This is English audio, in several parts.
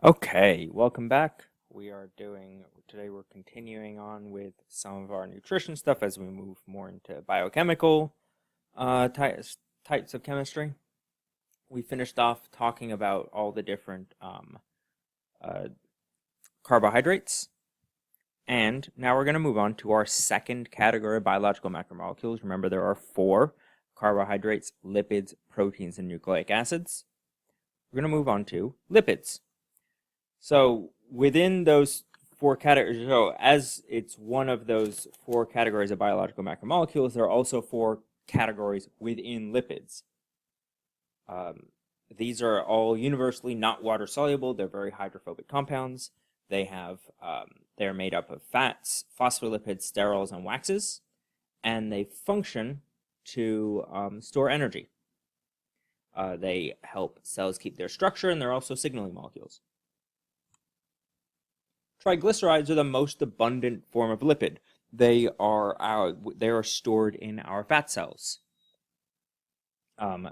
Okay, welcome back. Today we're continuing on with some of our nutrition stuff as we move more into biochemical types of chemistry. We finished off talking about all the different uh, carbohydrates, and now we're going to move on to our second category of biological macromolecules. Remember, there are four: carbohydrates, lipids, proteins, and nucleic acids. We're going to move on to lipids. So within those four categories, so as it's one of those four categories of biological macromolecules, there are also four categories within lipids. These are all universally not water soluble. They're very hydrophobic compounds. They're made up of fats, phospholipids, sterols, and waxes, and they function to store energy. They help cells keep their structure, and they're also signaling molecules. Triglycerides are the most abundant form of lipid. They are stored in our fat cells.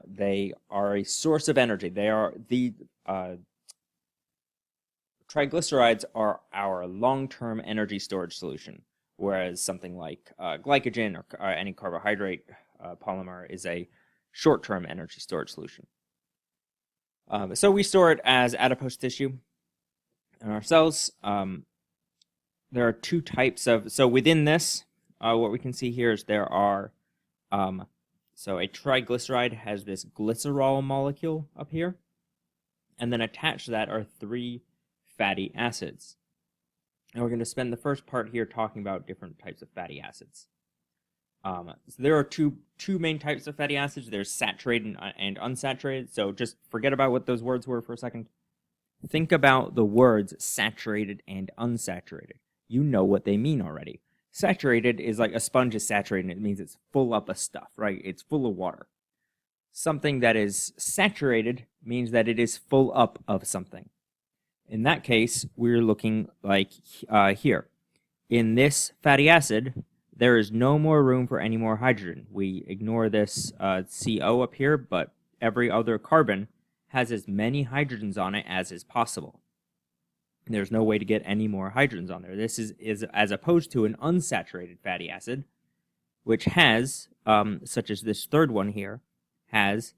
They are a source of energy. Triglycerides are our long-term energy storage solution, whereas something like glycogen or any carbohydrate polymer is a short-term energy storage solution. So we store it as adipose tissue in our cells. There are two types of, so within this, what we can see here is there are, so a triglyceride has this glycerol molecule up here, and then attached to that are three fatty acids. And we're going to spend the first part here talking about different types of fatty acids. So there are two main types of fatty acids. There's saturated and unsaturated. So just forget about what those words were for a second. Think about the words saturated and unsaturated. You know what they mean already. Saturated is like a sponge is saturated. It means it's full up of stuff, right? It's full of water. Something that is saturated means that it is full up of something. In that case, we're looking like here. In this fatty acid, there is no more room for any more hydrogen. We ignore this CO up here, but every other carbon has as many hydrogens on it as is possible. There's no way to get any more hydrogens on there. This is as opposed to an unsaturated fatty acid, which has, such as this third one here, has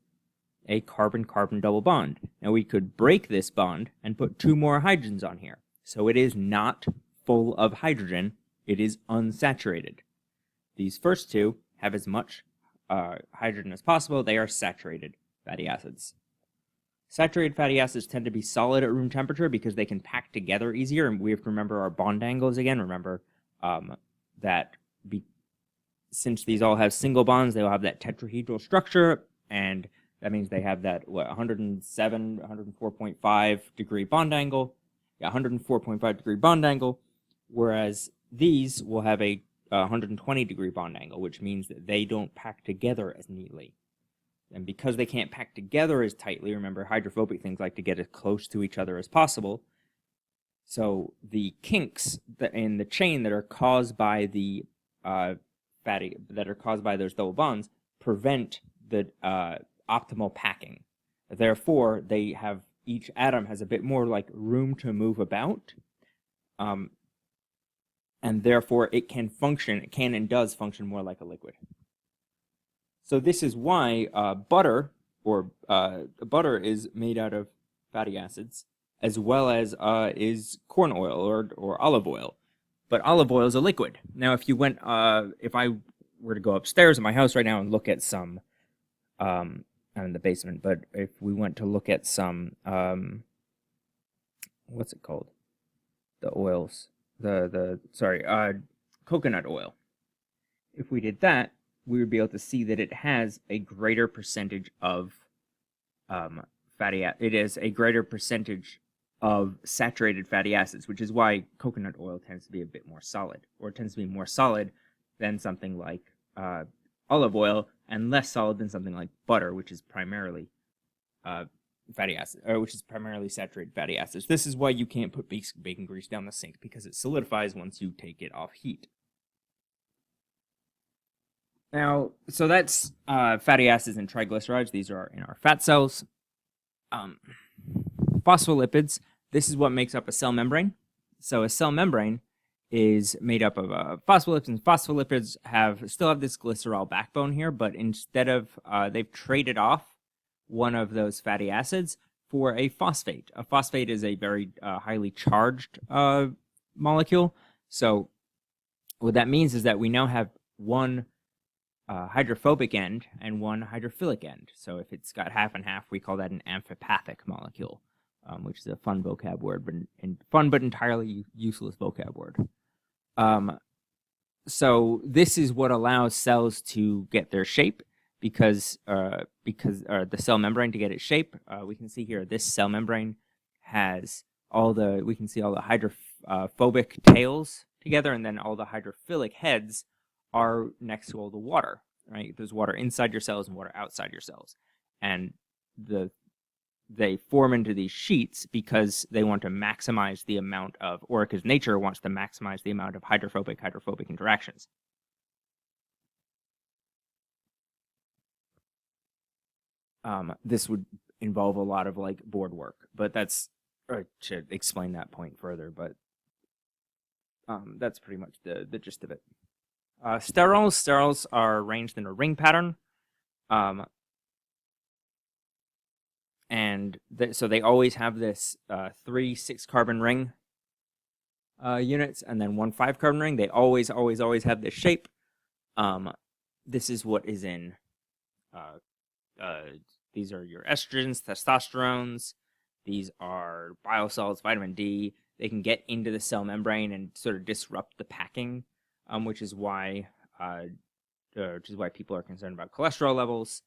a carbon-carbon double bond. Now we could break this bond and put two more hydrogens on here. So it is not full of hydrogen, it is unsaturated. These first two have as much hydrogen as possible. They are saturated fatty acids. Saturated fatty acids tend to be solid at room temperature because they can pack together easier, and we have to remember our bond angles again. Remember since these all have single bonds, they all have that tetrahedral structure, and that means they have that 104.5 degree bond angle. Yeah, 104.5 degree bond angle, whereas these will have a 120 degree bond angle, which means that they don't pack together as neatly. And because they can't pack together as tightly, remember hydrophobic things like to get as close to each other as possible. So the kinks in the chain that are caused by the those double bonds prevent the optimal packing. Therefore, each atom has a bit more like room to move about, and therefore it can and does function more like a liquid. So this is why butter is made out of fatty acids, as well as is corn oil or olive oil. But olive oil is a liquid. Now, if I were to go upstairs in my house right now and look at some, I'm in the basement, but if we went to look at some, what's it called? The oils, coconut oil. If we did that, we would be able to see that it has a greater percentage of it is a greater percentage of saturated fatty acids, which is why coconut oil tends to be a bit more solid, or tends to be more solid than something like olive oil, and less solid than something like butter, which is primarily fatty acid, or which is primarily saturated fatty acids. This is why you can't put bacon grease down the sink, because it solidifies once you take it off heat. Now, so that's fatty acids and triglycerides. These are in our fat cells. Phospholipids, this is what makes up a cell membrane. So a cell membrane is made up of phospholipids, and phospholipids still have this glycerol backbone here, but instead of they've traded off one of those fatty acids for a phosphate. A phosphate is a very highly charged molecule. So what that means is that we now have one hydrophobic end and one hydrophilic end. So if it's got half and half, we call that an amphipathic molecule, which is a fun vocab word, but entirely useless vocab word. So this is what allows cells to get their shape, because the cell membrane to get its shape. We can see here this cell membrane has we can see all the hydrophobic tails together, and then all the hydrophilic heads are next to all the water, right? There's water inside your cells and water outside your cells. And they form into these sheets because they want to maximize the amount of, or because nature wants to maximize the amount of hydrophobic interactions. This would involve a lot of like board work, but I should explain that point further, but that's pretty much the gist of it. Sterols are arranged in a ring pattern, so they always have this 3 6-carbon ring units and then 1 5-carbon ring. They always have this shape. This is what is in. These are your estrogens, testosterones. These are bile salts, vitamin D. They can get into the cell membrane and sort of disrupt the packing, which is why people are concerned about cholesterol levels.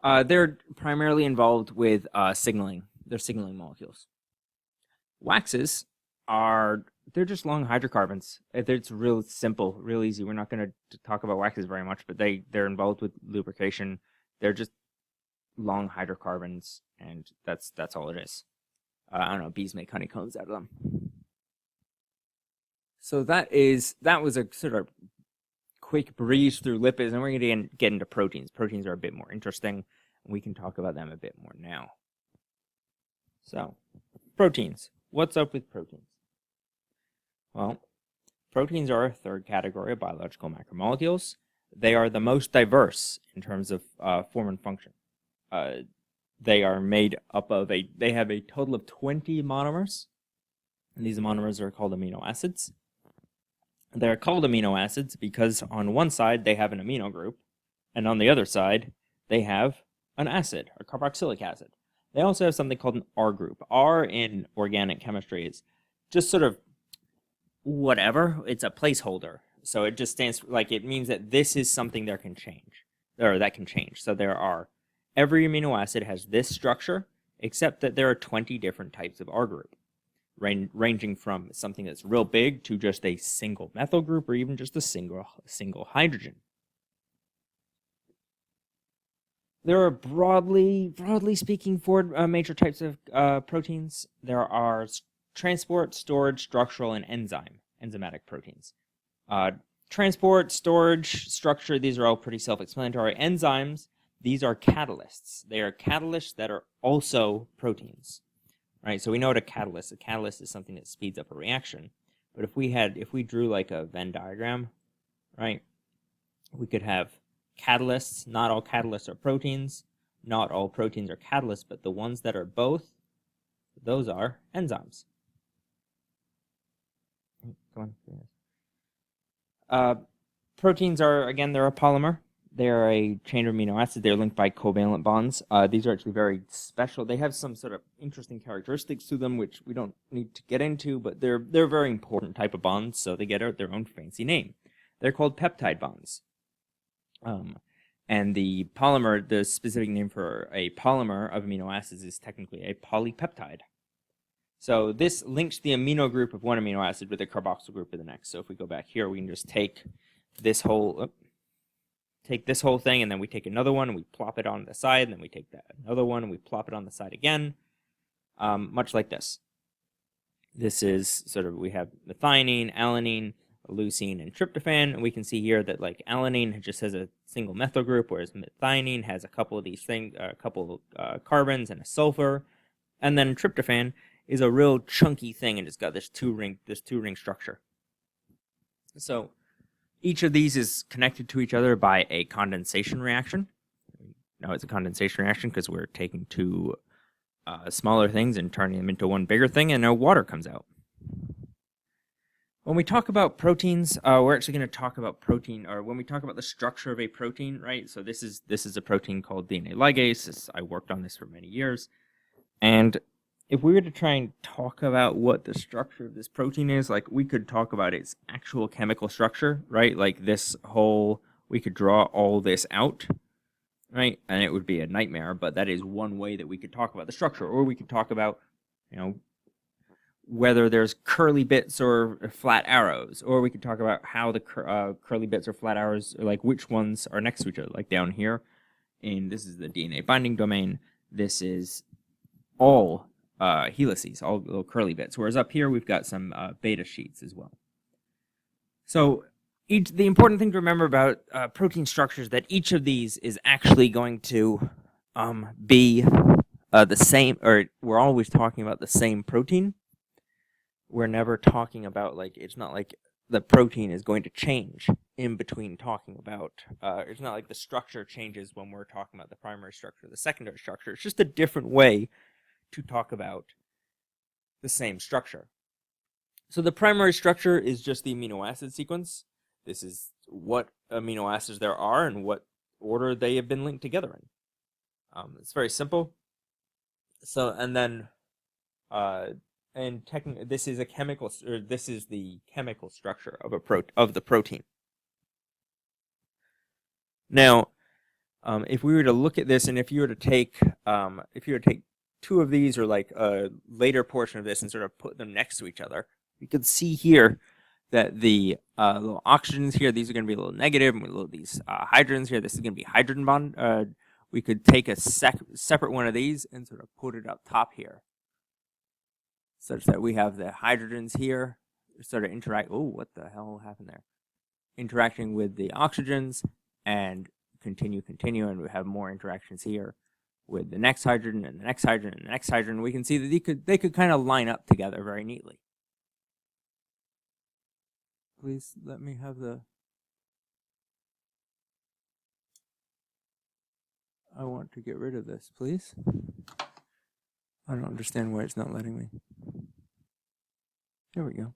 They're primarily involved with signaling. They're signaling molecules. Waxes they're just long hydrocarbons. It's real simple, real easy. We're not going to talk about waxes very much, but they're involved with lubrication. They're just long hydrocarbons, and that's all it is. I don't know, bees make honeycombs out of them. So that was a sort of quick breeze through lipids, and we're going to get into proteins. Proteins are a bit more interesting, and we can talk about them a bit more now. So, proteins. What's up with proteins? Well, proteins are a third category of biological macromolecules. They are the most diverse in terms of form and function. They are made up of they have a total of 20 monomers, and these monomers are called amino acids. They're called amino acids because on one side they have an amino group, and on the other side they have an acid, a carboxylic acid. They also have something called an R group. R in organic chemistry is just sort of whatever. It's a placeholder. So it just stands for, it means that this is something that can change. So every amino acid has this structure, except that there are 20 different types of R group, ranging from something that's real big to just a single methyl group, or even just a single hydrogen. There are broadly speaking 4 major types of proteins. There are transport, storage, structural, and enzymatic proteins. Transport, storage, structure, these are all pretty self-explanatory. Enzymes, these are catalysts. They are catalysts that are also proteins, right? So we know what a catalyst is something that speeds up a reaction. But if we drew like a Venn diagram, right, we could have catalysts. Not all catalysts are proteins. Not all proteins are catalysts, but the ones that are both, those are enzymes. Come on. Proteins are, again, they're a polymer. They're a chain of amino acids. They're linked by covalent bonds. These are actually very special. They have some sort of interesting characteristics to them, which we don't need to get into, but they're a very important type of bonds, so they get their own fancy name. They're called peptide bonds. And the polymer, the specific name for a polymer of amino acids is technically a polypeptide. So this links the amino group of one amino acid with the carboxyl group of the next. So if we go back here, we can just take this whole thing, and then we take another one and we plop it on the side, and then we take another one and we plop it on the side again, much like this. This is we have methionine, alanine, leucine, and tryptophan, and we can see here that alanine just has a single methyl group, whereas methionine has a couple of these things, a couple of carbons and a sulfur, and then tryptophan is a real chunky thing, and it's got this two ring structure. So each of these is connected to each other by a condensation reaction. Now it's a condensation reaction because we're taking two smaller things and turning them into one bigger thing, and now water comes out. When we talk about proteins, we're actually going to talk about protein, or when we talk about the structure of a protein, right? So this is a protein called DNA ligase. I worked on this for many years. And if we were to try and talk about what the structure of this protein is, like we could talk about its actual chemical structure, right? Like this whole, we could draw all this out, right? And it would be a nightmare, but that is one way that we could talk about the structure. Or we could talk about, whether there's curly bits or flat arrows, or we could talk about how the curly bits or flat arrows, like which ones are next to each other, like down here. And this is the DNA binding domain. This is all helices, all little curly bits. Whereas up here, we've got some beta sheets as well. So the important thing to remember about protein structures is that each of these is actually going to be the same, or we're always talking about the same protein. We're never talking about, like, it's not like the protein is going to change in between talking about, it's not like the structure changes when we're talking about the primary structure, the secondary structure. It's just a different way to talk about the same structure. So the primary structure is just the amino acid sequence. This is what amino acids there are and what order they have been linked together in. It's very simple. So, and then, this is the chemical structure of the protein. Now, if we were to look at this, and if you were to take two of these, or like a later portion of this, and sort of put them next to each other, you could see here that the little oxygens here, these are going to be a little negative, and these hydrogens here, this is going to be hydrogen bond. We could take a separate one of these and sort of put it up top here, such that we have the hydrogens here sort of interact. Oh, what the hell happened there? Interacting with the oxygens, and continue, and we have more interactions here with the next hydrogen and the next hydrogen and the next hydrogen. We can see that they could kind of line up together very neatly. Please let me have the. I want to get rid of this, please. I don't understand why it's not letting me. There we go.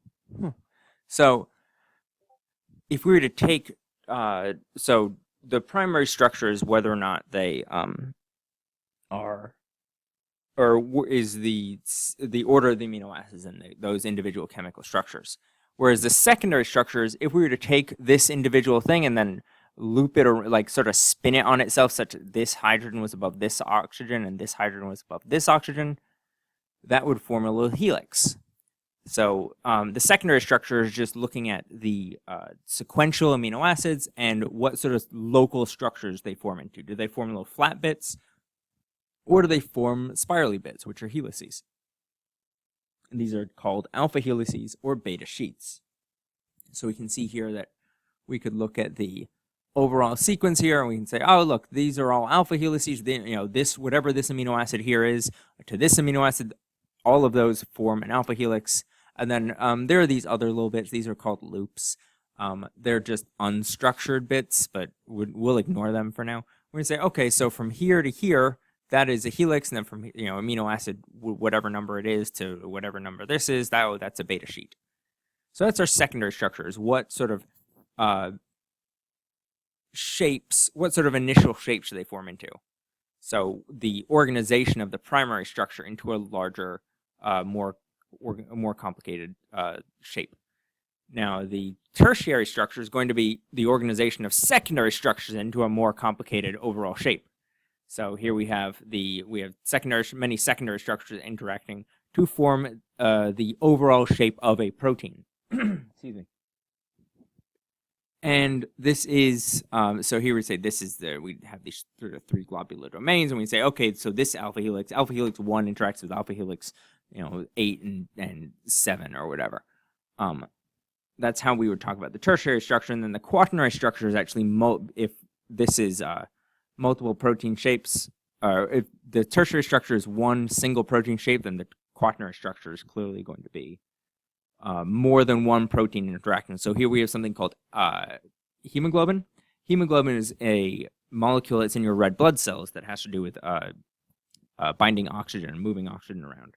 So, if we were to take, so the primary structure is whether or not they are, or is the order of the amino acids in those individual chemical structures. Whereas the secondary structures, if we were to take this individual thing and then loop it, or like sort of spin it on itself, such that this hydrogen was above this oxygen and this hydrogen was above this oxygen, that would form a little helix. So the secondary structure is just looking at the sequential amino acids and what sort of local structures they form into. Do they form little flat bits, or do they form spirally bits, which are helices? And these are called alpha helices or beta sheets. So we can see here that we could look at the overall sequence here, and we can say, oh, look, these are all alpha helices. This, whatever this amino acid here is to this amino acid, all of those form an alpha helix. And then there are these other little bits. These are called loops. They're just unstructured bits, but we'll ignore them for now. We're going to say, okay, so from here to here, that is a helix, and then from amino acid, whatever number it is, to whatever number this is, that's a beta sheet. So that's our secondary structures. What sort of shapes, what sort of initial shapes do they form into? So the organization of the primary structure into a larger, more complicated shape. Now, the tertiary structure is going to be the organization of secondary structures into a more complicated overall shape. So here we have many secondary structures interacting to form the overall shape of a protein. Excuse me. And this is, so here we say we have these sort of three globular domains, and we say, okay, so this alpha helix 1 interacts with alpha helix 8 and 7 or whatever. That's how we would talk about the tertiary structure. And then the quaternary structure is actually, if this is multiple protein shapes, if the tertiary structure is one single protein shape, then the quaternary structure is clearly going to be more than one protein interacting. So here we have something called hemoglobin. Hemoglobin is a molecule that's in your red blood cells that has to do with binding oxygen and moving oxygen around.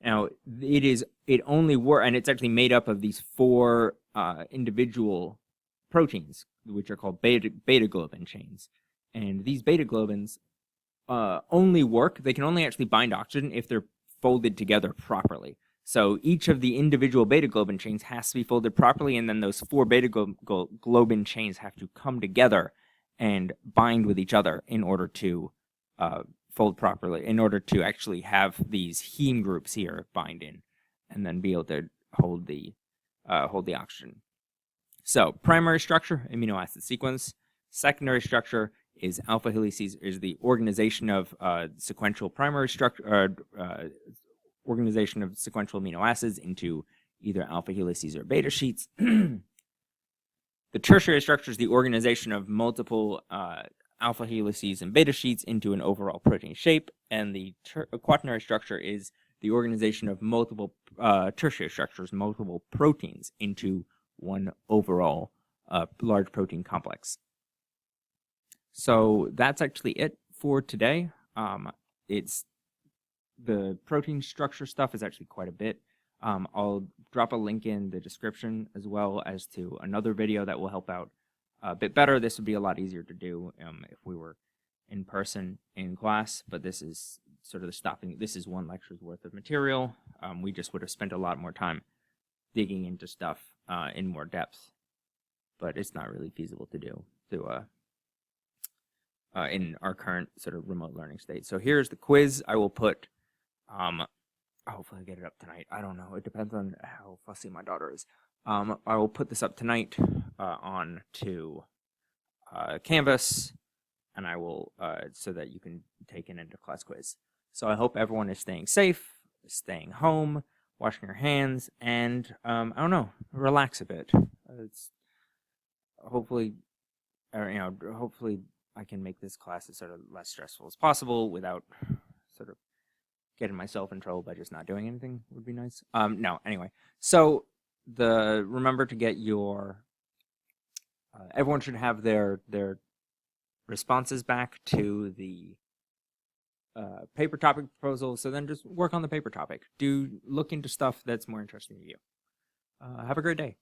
Now, it only works, and it's actually made up of these 4 individual proteins, which are called beta globin chains. And these beta globins only work, they can only actually bind oxygen if they're folded together properly. So each of the individual beta globin chains has to be folded properly, and then those 4 beta globin chains have to come together and bind with each other in order to fold properly, in order to actually have these heme groups here bind in, and then be able to hold the oxygen. So primary structure, amino acid sequence. Secondary structure is alpha helices, is the organization of sequential primary structure, organization of sequential amino acids into either alpha helices or beta sheets. The tertiary structure is the organization of multiple alpha helices and beta sheets into an overall protein shape, and the quaternary structure is the organization of multiple tertiary structures, multiple proteins, into one overall large protein complex. So that's actually it for today. It's the protein structure stuff is actually quite a bit. I'll drop a link in the description as well as to another video that will help out a bit better. This would be a lot easier to do if we were in person in class, but this is sort of the stopping. This is 1 lecture's worth of material. We just would have spent a lot more time digging into stuff in more depth, but it's not really feasible to do in our current sort of remote learning state. So here's the quiz. I will put, hopefully I get it up tonight. I don't know. It depends on how fussy my daughter is. I will put this up tonight on to Canvas, and I will, so that you can take an end-of-class quiz. So I hope everyone is staying safe, staying home, washing your hands, and I don't know, relax a bit. It's hopefully, hopefully I can make this class as sort of less stressful as possible without sort of getting myself in trouble by just not doing anything. Would be nice. No, anyway. So remember to get your everyone should have their responses back to the paper topic proposal. So then just work on the paper topic. Look into stuff that's more interesting to you. Have a great day.